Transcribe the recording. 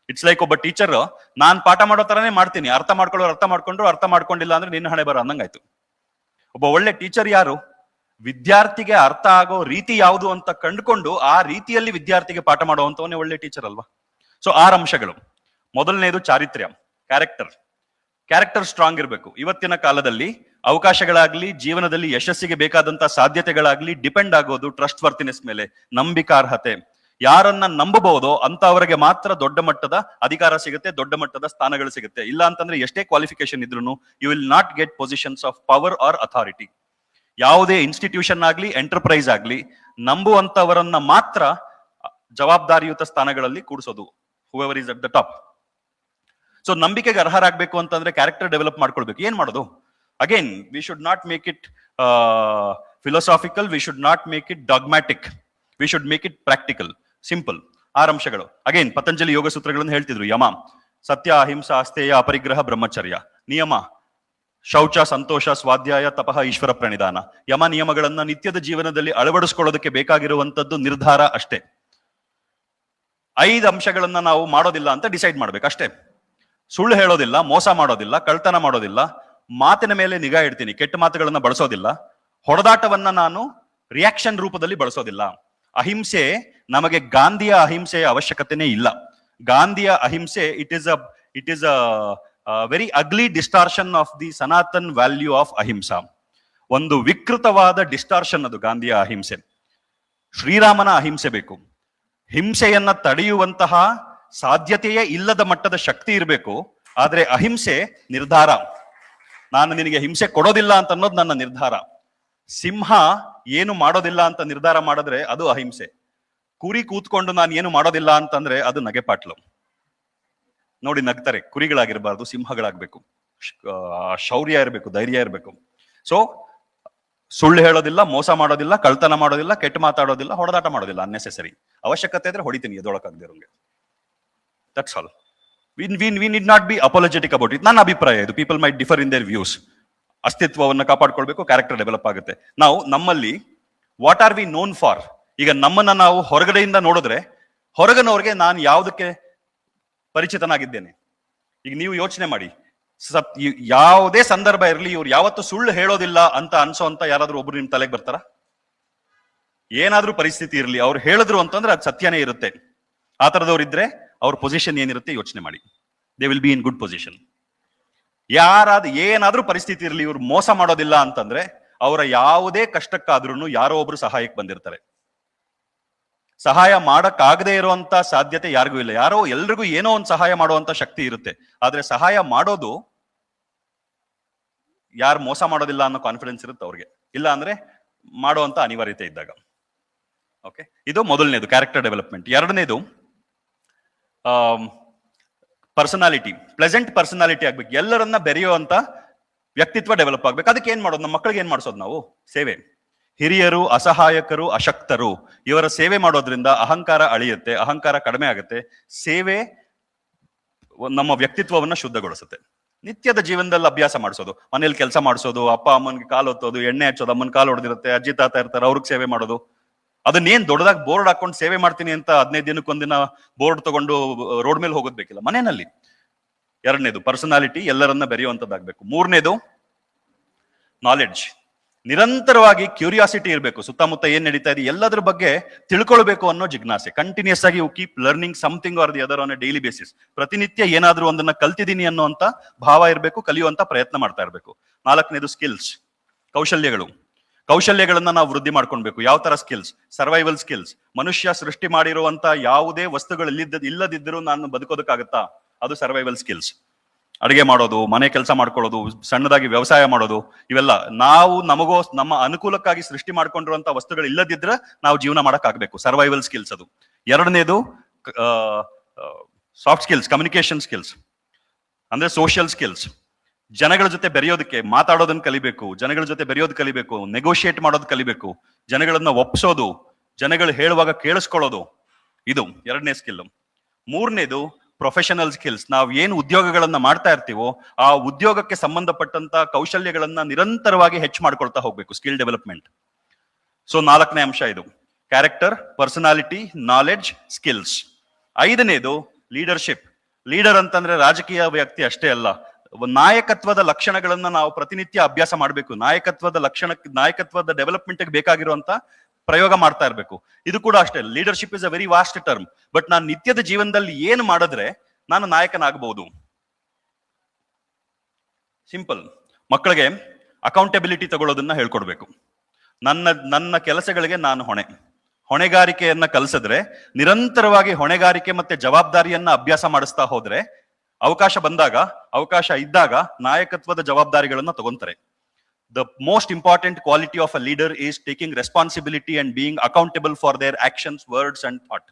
It's like ಒಬ್ಬ teacher ನಾನ್ ಪಾಠ ಮಾಡೋ ತರನೇ ಮಾಡ್ತೀನಿ, ಅರ್ಥ ಮಾಡ್ಕೊಂಡ್ರು ಅರ್ಥ ಮಾಡ್ಕೊಂಡಿಲ್ಲ ಅಂದ್ರೆ ನಿನ್ನ ಹಣೆ ಬರ ಅನ್ನಂಗಾಯ್ತು. ಒಬ್ಬ ಒಳ್ಳೆ ಟೀಚರ್ ಯಾರು? ವಿದ್ಯಾರ್ಥಿಗೆ ಅರ್ಥ ಆಗೋ ರೀತಿ ಯಾವುದು ಅಂತ ಕಂಡುಕೊಂಡು ಆ ರೀತಿಯಲ್ಲಿ ವಿದ್ಯಾರ್ಥಿಗೆ ಪಾಠ ಮಾಡುವಂತವನೇ ಒಳ್ಳೆ ಟೀಚರ್ ಅಲ್ವಾ? ಸೊ 6 ಅಂಶಗಳು. ಮೊದಲನೇದು ಚಾರಿತ್ರ್ಯ, ಕ್ಯಾರೆಕ್ಟರ್ ಸ್ಟ್ರಾಂಗ್ ಇರಬೇಕು. ಇವತ್ತಿನ ಕಾಲದಲ್ಲಿ ಅವಕಾಶಗಳಾಗ್ಲಿ, ಜೀವನದಲ್ಲಿ ಯಶಸ್ಸಿಗೆ ಬೇಕಾದಂತ ಸಾಧ್ಯತೆಗಳಾಗ್ಲಿ ಡಿಪೆಂಡ್ ಆಗೋದು ಟ್ರಸ್ಟ್ ವರ್ತಿನೆಸ್ ಮೇಲೆ, ನಂಬಿಕಾರ್ಹತೆ. ಯಾರನ್ನ ನಂಬಬಹುದೋ ಅಂತವರಿಗೆ ಮಾತ್ರ ದೊಡ್ಡ ಮಟ್ಟದ ಅಧಿಕಾರ ಸಿಗುತ್ತೆ, ದೊಡ್ಡ ಮಟ್ಟದ ಸ್ಥಾನಗಳು ಸಿಗುತ್ತೆ. ಇಲ್ಲ ಅಂತಂದ್ರೆ ಎಷ್ಟೇ ಕ್ವಾಲಿಫಿಕೇಶನ್ ಇದ್ರೂ you will not get positions of power or authority. ಯಾವುದೇ ಇನ್ಸ್ಟಿಟ್ಯೂಷನ್ ಆಗ್ಲಿ, ಎಂಟರ್ಪ್ರೈಸ್ ಆಗ್ಲಿ, ನಂಬುವಂತವರನ್ನ ಮಾತ್ರ ಜವಾಬ್ದಾರಿಯುತ ಸ್ಥಾನಗಳಲ್ಲಿ ಕೂಡಿಸೋದು, whoever is at the top. So ನಂಬಿಕೆಗೆ ಅರ್ಹರಾಗಬೇಕು ಅಂತಂದ್ರೆ ಕ್ಯಾರೆಕ್ಟರ್ ಡೆವಲಪ್ ಮಾಡ್ಕೊಳ್ಬೇಕು. ಏನ್ ಮಾಡೋದು? Again we should not make it philosophical, we should not make it dogmatic, we should make it practical, simple. 6 ಅಂಶಗಳು. ಅಗೇನ್ ಪತಂಜಲಿ ಯೋಗ ಸೂತ್ರಗಳನ್ನು ಹೇಳ್ತಿದ್ರು. ಯಮ ಸತ್ಯ, ಅಹಿಂಸಾ, ಅಸ್ಥೇಯ, ಅಪರಿಗ್ರಹ, ಬ್ರಹ್ಮಚರ್ಯ. ನಿಯಮ ಶೌಚ, ಸಂತೋಷ, ಸ್ವಾಧ್ಯಾಯ, ತಪಃ, ಈಶ್ವರ ಪ್ರಣಿಧಾನ. ಯಮ ನಿಯಮಗಳನ್ನ ನಿತ್ಯದ ಜೀವನದಲ್ಲಿ ಅಳವಡಿಸ್ಕೊಳ್ಳೋದಕ್ಕೆ ಬೇಕಾಗಿರುವಂತದ್ದು ನಿರ್ಧಾರ ಅಷ್ಟೇ. 5 ಅಂಶಗಳನ್ನ ನಾವು ಮಾಡೋದಿಲ್ಲ ಅಂತ ಡಿಸೈಡ್ ಮಾಡ್ಬೇಕು ಅಷ್ಟೇ. ಸುಳ್ಳು ಹೇಳೋದಿಲ್ಲ, ಮೋಸ ಮಾಡೋದಿಲ್ಲ, ಕಳ್ತನ ಮಾಡೋದಿಲ್ಲ, ಮಾತಿನ ಮೇಲೆ ನಿಗಾ ಇಡ್ತೀನಿ, ಕೆಟ್ಟ ಮಾತುಗಳನ್ನ ಬಳಸೋದಿಲ್ಲ, ಹೊಡೆದಾಟವನ್ನ ನಾನು ರಿಯಾಕ್ಷನ್ ರೂಪದಲ್ಲಿ ಬಳಸೋದಿಲ್ಲ. ಅಹಿಂಸೆ ನಮಗೆ ಗಾಂಧಿಯ ಅಹಿಂಸೆಯ ಅವಶ್ಯಕತೆನೇ ಇಲ್ಲ. ಗಾಂಧಿಯ ಅಹಿಂಸೆ it is a very ugly distortion of the Sanatan value of ahimsa. ಒಂದು ವಿಕೃತವಾದ ಡಿಸ್ಟಾರ್ಷನ್ ಅದು ಗಾಂಧಿಯ ಅಹಿಂಸೆ. ಶ್ರೀರಾಮನ ಅಹಿಂಸೆ ಬೇಕು. ಹಿಂಸೆಯನ್ನ ತಡೆಯುವಂತಹ ಸಾಧ್ಯತೆಯೇ ಇಲ್ಲದ ಮಟ್ಟದ ಶಕ್ತಿ ಇರಬೇಕು. ಆದ್ರೆ ಅಹಿಂಸೆ ನಿರ್ಧಾರ. ನಾನು ನಿನಗೆ ಹಿಂಸೆ ಕೊಡೋದಿಲ್ಲ ಅಂತ ಅನ್ನೋದು ನನ್ನ ನಿರ್ಧಾರ. ಸಿಂಹ ಏನು ಮಾಡೋದಿಲ್ಲ ಅಂತ ನಿರ್ಧಾರ ಮಾಡಿದ್ರೆ ಅದು ಅಹಿಂಸೆ. ಕುರಿ ಕೂತ್ಕೊಂಡು ನಾನು ಏನು ಮಾಡೋದಿಲ್ಲ ಅಂತಂದ್ರೆ ಅದು ನಗೆಪಾಟ್ಲು. ನೋಡಿ ನಗ್ತಾರೆ. ಕುರಿಗಳಾಗಿರ್ಬಾರ್ದು, ಸಿಂಹಗಳಾಗ್ಬೇಕು. ಶೌರ್ಯ ಇರಬೇಕು, ಧೈರ್ಯ ಇರಬೇಕು. ಸೊ ಸುಳ್ಳು ಹೇಳೋದಿಲ್ಲ, ಮೋಸ ಮಾಡೋದಿಲ್ಲ, ಕಳ್ತನ ಮಾಡೋದಿಲ್ಲ, ಕೆಟ್ಟ ಮಾತಾಡೋದಿಲ್ಲ, ಹೊಡೆದಾಟ ಮಾಡೋದಿಲ್ಲ ಅನ್ನೆಸೆಸರಿ. ಅವಶ್ಯಕತೆ ಇದ್ರೆ ಹೊಡಿತೀನಿ ಎದೊಳಕಾಗದಿರೋಂಗೆ. That's all. We need not be apologetic about it. ನನ್ನ ಅಭಿಪ್ರಾಯ ಇದು. People might differ in their views. ಅಸ್ತಿತ್ವವನ್ನು ಕಾಪಾಡ್ಕೊಳ್ಬೇಕು, ಕ್ಯಾರೆಕ್ಟರ್ ಡೆವಲಪ್ ಆಗುತ್ತೆ. ನಾವು ನಮ್ಮಲ್ಲಿ what are we known for? ಈಗ ನಮ್ಮನ್ನ ನಾವು ಹೊರಗಡೆಯಿಂದ ನೋಡಿದ್ರೆ ಹೊರಗನವ್ರಿಗೆ ನಾನು ಯಾವುದಕ್ಕೆ ಪರಿಚಿತನಾಗಿದ್ದೇನೆ? ಈಗ ನೀವು ಯೋಚನೆ ಮಾಡಿ. ಯಾವುದೇ ಸಂದರ್ಭ ಇರಲಿ, ಇವ್ರು ಯಾವತ್ತು ಸುಳ್ಳು ಹೇಳೋದಿಲ್ಲ ಅಂತ ಅನ್ಸೋ ಯಾರಾದ್ರೂ ಒಬ್ರು ನಿಮ್ ತಲೆಗೆ ಬರ್ತಾರ? ಏನಾದ್ರೂ ಪರಿಸ್ಥಿತಿ ಇರಲಿ, ಅವ್ರು ಹೇಳಿದ್ರು ಅಂತಂದ್ರೆ ಅದು ಸತ್ಯನೇ ಇರುತ್ತೆ. ಆ ತರದವ್ರು ಇದ್ರೆ ಅವ್ರ ಪೊಸಿಷನ್ ಏನಿರುತ್ತೆ ಯೋಚನೆ ಮಾಡಿ. They will be in good position. ಏನಾದ್ರೂ ಪರಿಸ್ಥಿತಿ ಇರಲಿ, ಇವ್ರು ಮೋಸ ಮಾಡೋದಿಲ್ಲ ಅಂತಂದ್ರೆ ಅವರ ಯಾವುದೇ ಕಷ್ಟಕ್ಕಾದ್ರೂ ಯಾರೋ ಒಬ್ರು ಸಹಾಯಕ್ಕೆ ಬಂದಿರ್ತಾರೆ. ಸಹಾಯ ಮಾಡಕ್ಕಾಗದೆ ಇರುವಂತ ಸಾಧ್ಯತೆ ಯಾರಿಗೂ ಇಲ್ಲ. ಎಲ್ರಿಗೂ ಏನೋ ಒಂದು ಸಹಾಯ ಮಾಡುವಂತ ಶಕ್ತಿ ಇರುತ್ತೆ. ಆದ್ರೆ ಸಹಾಯ ಮಾಡೋದು ಯಾರು ಮೋಸ ಮಾಡೋದಿಲ್ಲ ಅನ್ನೋ ಕಾನ್ಫಿಡೆನ್ಸ್ ಇರುತ್ತೆ ಅವ್ರಿಗೆ. ಇಲ್ಲ ಅಂದ್ರೆ ಮಾಡುವಂತ ಅನಿವಾರ್ಯತೆ ಇದ್ದಾಗ. ಓಕೆ, ಇದು ಮೊದಲನೇದು, ಕ್ಯಾರೆಕ್ಟರ್ ಡೆವಲಪ್ಮೆಂಟ್. ಎರಡನೇದು ಪರ್ಸನಾಲಿಟಿ. ಪ್ಲೆಸೆಂಟ್ ಪರ್ಸನಾಲಿಟಿ ಆಗ್ಬೇಕು. ಎಲ್ಲರನ್ನ ಬೆರೆಯುವಂತ ವ್ಯಕ್ತಿತ್ವ ಡೆವಲಪ್ ಆಗ್ಬೇಕು. ಅದಕ್ಕೆ ಏನ್ ಮಾಡೋದು? ನಮ್ಮ ಮಕ್ಕಳಿಗೆ ಏನ್ ಮಾಡಿಸೋದು ನಾವು? ಸೇವೆ. ಹಿರಿಯರು, ಅಸಹಾಯಕರು, ಅಶಕ್ತರು ಇವರ ಸೇವೆ ಮಾಡೋದ್ರಿಂದ ಅಹಂಕಾರ ಅಳಿಯುತ್ತೆ, ಅಹಂಕಾರ ಕಡಿಮೆ ಆಗುತ್ತೆ. ಸೇವೆ ನಮ್ಮ ವ್ಯಕ್ತಿತ್ವವನ್ನ ಶುದ್ಧಗೊಳಿಸುತ್ತೆ. ನಿತ್ಯದ ಜೀವನದಲ್ಲಿ ಅಭ್ಯಾಸ ಮಾಡಿಸೋದು, ಮನೇಲಿ ಕೆಲಸ ಮಾಡಿಸೋದು, ಅಪ್ಪ ಅಮ್ಮನ್ಗೆ ಕಾಲು ಹೊತ್ತೋದು, ಎಣ್ಣೆ ಹಚ್ಚೋದು, ಅಮ್ಮನ ಕಾಲು ಹೊಡೆದಿರುತ್ತೆ, ಅಜ್ಜಿ ತಾತ ಇರ್ತಾರೆ, ಅವ್ರಿಗೆ ಸೇವೆ ಮಾಡೋದು. ಅದನ್ನೇನ್ ದೊಡ್ಡದಾಗಿ ಬೋರ್ಡ್ ಹಾಕೊಂಡು ಸೇವೆ ಮಾಡ್ತೀನಿ ಅಂತ 15 ದಿನಕ್ಕೊಂದಿನ ಬೋರ್ಡ್ ತಗೊಂಡು ರೋಡ್ ಮೇಲೆ ಹೋಗೋದ್ ಬೇಕಿಲ್ಲ, ಮನೆಯಲ್ಲಿ. ಎರಡನೇದು ಪರ್ಸನಾಲಿಟಿ, ಎಲ್ಲರನ್ನ ಬೆರೆಯುವಂತದ್ದಾಗಬೇಕು. ಮೂರನೇದು ನಾಲೆಡ್ಜ್. ನಿರಂತರವಾಗಿ ಕ್ಯೂರಿಯಾಸಿಟಿ ಇರಬೇಕು. ಸುತ್ತಮುತ್ತ ಏನ್ ನಡೀತಾ ಇದೆ ಎಲ್ಲದ್ರ ಬಗ್ಗೆ ತಿಳ್ಕೊಳ್ಬೇಕು ಅನ್ನೋ ಜಿಜ್ಞಾಸೆ. ಕಂಟಿನ್ಯೂಸ್ ಆಗಿ you keep learning something or the other on a daily basis. ಪ್ರತಿನಿತ್ಯ ಏನಾದ್ರೂ ಒಂದನ್ನ ಕಲ್ತಿದ್ದೀನಿ ಅನ್ನೋಂತ ಭಾವ ಇರಬೇಕು, ಕಲಿಯುವಂತ ಪ್ರಯತ್ನ ಮಾಡ್ತಾ ಇರಬೇಕು. ನಾಲ್ಕನೇದು ಸ್ಕಿಲ್ಸ್, ಕೌಶಲ್ಯಗಳು. ಕೌಶಲ್ಯಗಳನ್ನ ನಾವು ವೃದ್ಧಿ ಮಾಡ್ಕೊಳ್ಬೇಕು. ಯಾವ ತರ ಸ್ಕಿಲ್ಸ್? Survival skills. ಮನುಷ್ಯ ಸೃಷ್ಟಿ ಮಾಡಿರುವಂತ ಯಾವುದೇ ವಸ್ತುಗಳು ಇಲ್ಲದಿದ್ದರೂ ನಾನು ಬದುಕೋದಕ್ಕಾಗತ್ತಾ? ಅದು ಸರ್ವೈವಲ್ ಸ್ಕಿಲ್ಸ್. ಅಡಿಗೆ ಮಾಡೋದು, ಮನೆ ಕೆಲಸ ಮಾಡ್ಕೊಳ್ಳೋದು, ಸಣ್ಣದಾಗಿ ವ್ಯವಸಾಯ ಮಾಡೋದು, ಇವೆಲ್ಲ ನಾವು ನಮ್ಮ ಅನುಕೂಲಕ್ಕಾಗಿ ಸೃಷ್ಟಿ ಮಾಡ್ಕೊಂಡಿರುವಂತ ವಸ್ತುಗಳು ಇಲ್ಲದಿದ್ರೆ ನಾವು ಜೀವನ ಮಾಡಕ್ ಆಗ್ಬೇಕು. ಸರ್ವೈವಲ್ ಸ್ಕಿಲ್ಸ್ ಅದು. ಎರಡನೇದು ಸಾಫ್ಟ್ ಸ್ಕಿಲ್ಸ್, ಕಮ್ಯುನಿಕೇಶನ್ ಸ್ಕಿಲ್ಸ್ ಅಂದ್ರೆ ಸೋಷಿಯಲ್ ಸ್ಕಿಲ್ಸ್. ಜನಗಳ ಜೊತೆ ಬೆರೆಯೋದಕ್ಕೆ, ಮಾತಾಡೋದನ್ನ ಕಲಿಬೇಕು, ಜನಗಳ ಜೊತೆ ಬೆರೆಯೋದು ಕಲಿಬೇಕು, ನೆಗೋಷಿಯೇಟ್ ಮಾಡೋದು ಕಲಿಬೇಕು, ಜನಗಳನ್ನ ಒಪ್ಸೋದು, ಜನಗಳು ಹೇಳುವಾಗ ಕೇಳಿಸ್ಕೊಳ್ಳೋದು, ಇದು ಎರಡನೇ ಸ್ಕಿಲ್. ಮೂರನೇದು ಪ್ರೊಫೆಷನಲ್ ಸ್ಕಿಲ್ಸ್. ನಾವು ಏನು ಉದ್ಯೋಗಗಳನ್ನ ಮಾಡ್ತಾ ಇರ್ತೀವೋ ಆ ಉದ್ಯೋಗಕ್ಕೆ ಸಂಬಂಧಪಟ್ಟಂತ ಕೌಶಲ್ಯಗಳನ್ನ ನಿರಂತರವಾಗಿ ಹೆಚ್ಚು ಮಾಡ್ಕೊಳ್ತಾ ಹೋಗ್ಬೇಕು. Skill development. ಸೊ ನಾಲ್ಕನೇ ಅಂಶ ಇದು, ಕ್ಯಾರೆಕ್ಟರ್, ಪರ್ಸನಾಲಿಟಿ, ನಾಲೆಡ್ಜ್, ಸ್ಕಿಲ್ಸ್. ಐದನೇದು ಲೀಡರ್ಶಿಪ್. ಲೀಡರ್ ಅಂತಂದ್ರೆ ರಾಜಕೀಯ ವ್ಯಕ್ತಿ ಅಷ್ಟೇ ಅಲ್ಲ, ನಾಯಕತ್ವದ ಲಕ್ಷಣಗಳನ್ನ ನಾವು ಪ್ರತಿನಿತ್ಯ ಅಭ್ಯಾಸ ಮಾಡಬೇಕು. ನಾಯಕತ್ವದ ಡೆವಲಪ್ಮೆಂಟ್ ಬೇಕಾಗಿರುವಂತ ಪ್ರಯೋಗ ಮಾಡ್ತಾ ಇರ್ಬೇಕು. ಇದು ಕೂಡ ಅಷ್ಟೇ, leadership is a very vast term. But ನಾನು ನಿತ್ಯದ ಜೀವನದಲ್ಲಿ ಏನು ಮಾಡಿದ್ರೆ ನಾನು ನಾಯಕನಾಗಬಹುದು? ಸಿಂಪಲ್. ಮಕ್ಕಳಿಗೆ ಅಕೌಂಟಬಿಲಿಟಿ ತಗೊಳ್ಳೋದನ್ನ ಹೇಳ್ಕೊಡ್ಬೇಕು. ನನ್ನ ಕೆಲಸಗಳಿಗೆ ನಾನು ಹೊಣೆಗಾರಿಕೆಯನ್ನ ಕಲಿಸಿದ್ರೆ, ನಿರಂತರವಾಗಿ ಹೊಣೆಗಾರಿಕೆ ಮತ್ತೆ ಜವಾಬ್ದಾರಿಯನ್ನ ಅಭ್ಯಾಸ ಮಾಡಿಸ್ತಾ ಹೋದ್ರೆ, ಅವಕಾಶ ಇದ್ದಾಗ ನಾಯಕತ್ವದ ಜವಾಬ್ದಾರಿಗಳನ್ನ ತಗೊಂತಾರೆ. The most important quality of a leader is taking responsibility and being accountable for their actions, words and thought.